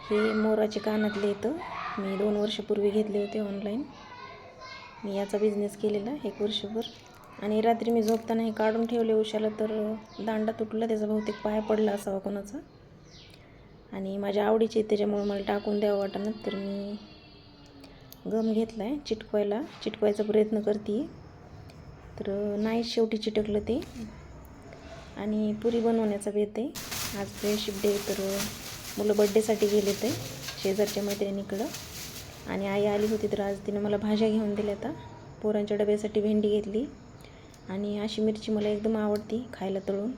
हे मोराचे कानातले येतं. मी 2 वर्षापूर्वी घेतले होते ऑनलाईन. मी याचा बिझनेस केलेला 1 वर्षभर. आणि रात्री मी झोपताना हे काढून ठेवले उशाला, तर दांडा तुटला त्याचा, बहुतेक पाय पडला असावा कोणाचा. आणि माझ्या आवडीचे त्याच्यामुळे मला टाकून द्यावं वाटणं, तर मी गम घेतला आहे चिटकवायचा प्रयत्न करते, तर नाही शेवटी चिटकलं ते. आणि पुरी बनवण्याचा बेत आहे. आज फ्रेंडशिप डे, तर मुलं बड्डेसाठी गेले ते शेजारच्या मैत्रिणीकडं. आणि आई आली होती, तर आज तिने मला भाज्या घेऊन दिल्या. आता पोरांच्या डब्यासाठी भेंडी घेतली. आणि अशी मिरची मला एकदम आवडती खायला तळून,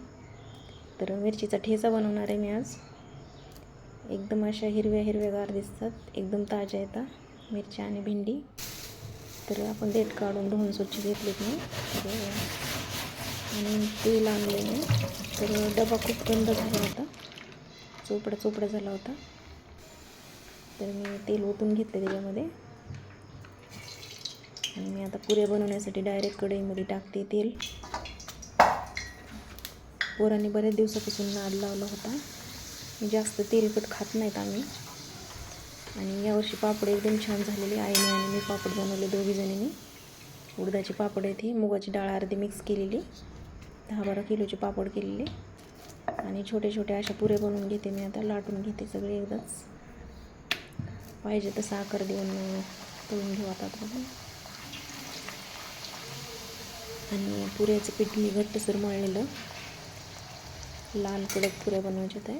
तर मिरचीचा ठेचा बनवणार आहे मी आज. एकदम अशा हिरव्यागार दिसतात, एकदम ताज्या येतात मिरच्या आणि भेंडी. तर आपण देठ काढून धुवून स्वच्छ घेतलेत मी. आणि तेल आणलेलं, तर डबा खूप गंद झाला होता, चोपडा झाला होता. तर मी तेल ओतून घेतले त्याच्यामध्ये. आणि मी आता पुऱ्या बनवण्यासाठी डायरेक्ट कढईमध्ये टाकते तेल. पोरांनी बऱ्याच दिवसापासून नाद लावला होता, जास्त तेलकट खात नाहीत आम्ही. आणि यावर्षी पापड एकदम छान झालेले. आईने आणि मी पापड बनवले दोघीजणींनी. उडदाचे पापड आहेत, मुगाची डाळ अर्धी मिक्स केलेली, 10-12 किलोचे पापड केलेले. आणि छोट्या अशा पुऱ्या बनवून घेते मी. आता लाटून घेते सगळे एकदाच, पाहिजे तसा आकार देऊन तळून घेऊ आता आपण. आणि पुऱ्याचं पीठ मी घट्टसर मळलेलं, लाल कडक पुऱ्या बनवायच्यात आहे.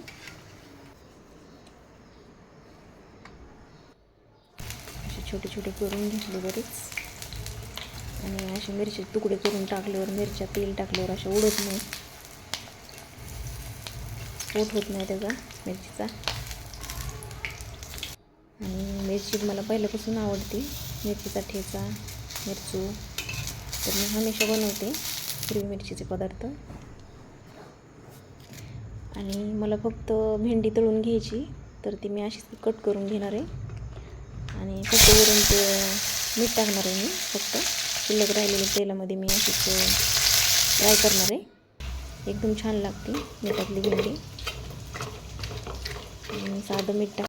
असे छोटे करून घेतले बरेच. आणि असे मिरची तुकडे करून टाकल्यावर, मिरच्या तेल टाकल्यावर अशा उडत नाही, पोट होत नाही त्याचा मिरचीचा. आणि मिरची मला पहिल्यापासून आवडते, मिरचीचा ठेचा, मिरचू. तर मी हमेशा बनवते हिरवी मिरचीचे पदार्थ. आणि मला फक्त भेंडी तळून घ्यायची, तर ती मी अशीच कट करून घेणार आहे. आणि फक्त वरून ते मीठ टाकणार आहे मी. फक्त शिल्लक राहिलेल्या तेलामध्ये मी अशीच फ्राय करणार आहे. एकदम छान लागते मिठातली भेंडी. आणि साधं मीठ